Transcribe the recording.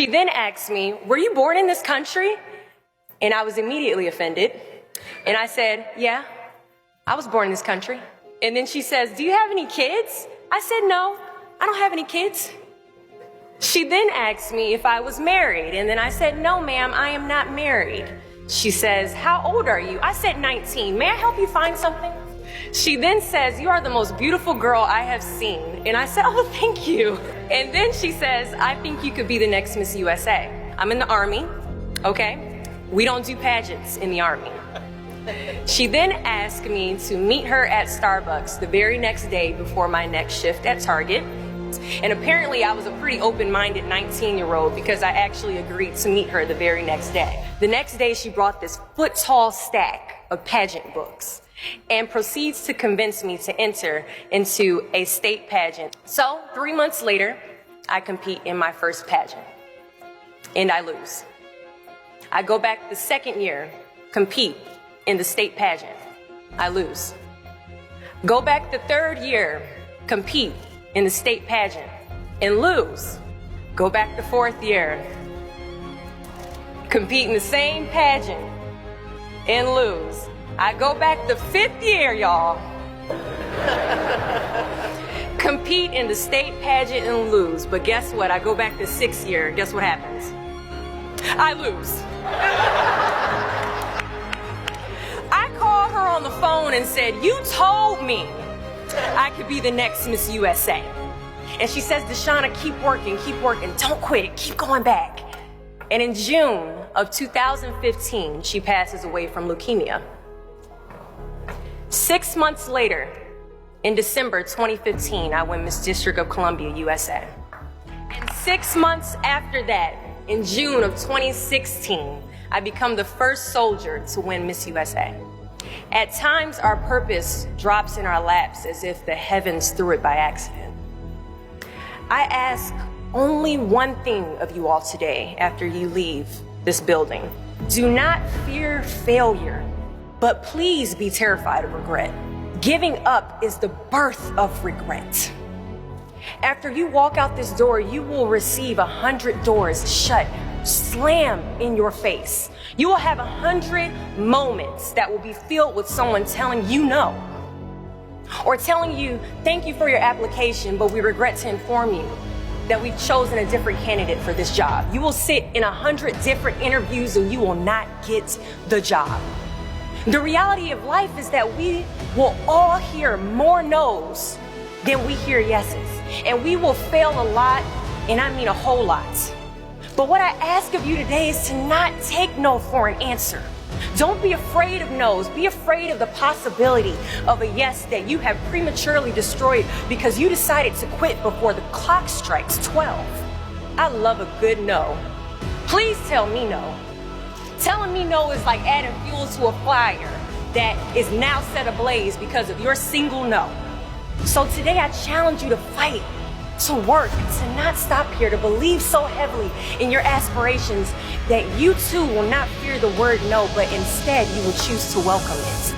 She then asked me, were you born in this country? And I was immediately offended. And I said, yeah, I was born in this country. And then she says, do you have any kids? I said, no, I don't have any kids. She then asked me if I was married. And then I said, no, ma'am, I am not married. She says, how old are you? I said, 19. May I help you find something? She then says, you are the most beautiful girl I have seen. And I said, oh, thank you. And then she says, I think you could be the next Miss USA. I'm in the Army, okay? We don't do pageants in the Army. She then asked me to meet her at Starbucks the very next day before my next shift at Target. And apparently I was a pretty open-minded 19-year-old because I actually agreed to meet her the very next day. The next day she brought this foot-tall stack of pageant books and proceeds to convince me to enter into a state pageant. So 3 months later, I compete in my first pageant and I lose. I go back the second year, compete in the state pageant. I lose. Go back the third year, compete in the state pageant and lose. Go back the fourth year, compete in the same pageant and lose. I go back the fifth year, y'all. Compete in the state pageant and lose. But guess what? I go back the sixth year. Guess what happens? I lose. I called her on the phone and said, you told me I could be the next Miss USA. And she says, Deshauna, keep working, don't quit, keep going back. And in June of 2015, she passes away from leukemia. 6 months later, in December 2015, I win Miss District of Columbia, USA. And 6 months after that, in June of 2016, I become the first soldier to win Miss USA. At times, our purpose drops in our laps as if the heavens threw it by accident. I ask only one thing of you all today after you leave this building. Do not fear failure, but please be terrified of regret. Giving up is the birth of regret. After you walk out this door, you will receive 100 doors shut, slam in your face. You will have 100 moments that will be filled with someone telling you no, or telling you, thank you for your application, but we regret to inform you that we've chosen a different candidate for this job. You will sit in 100 different interviews and you will not get the job. The reality of life is that we will all hear more no's than we hear yeses. And we will fail a lot, and I mean a whole lot. But what I ask of you today is to not take no for an answer. Don't be afraid of no's. Be afraid of the possibility of a yes that you have prematurely destroyed because you decided to quit before the clock strikes 12. I love a good no. Please tell me no. Telling me no is like adding fuel to a fire that is now set ablaze because of your single no. So today I challenge you to fight, to work, to not stop here, to believe so heavily in your aspirations that you too will not fear the word no, but instead you will choose to welcome it.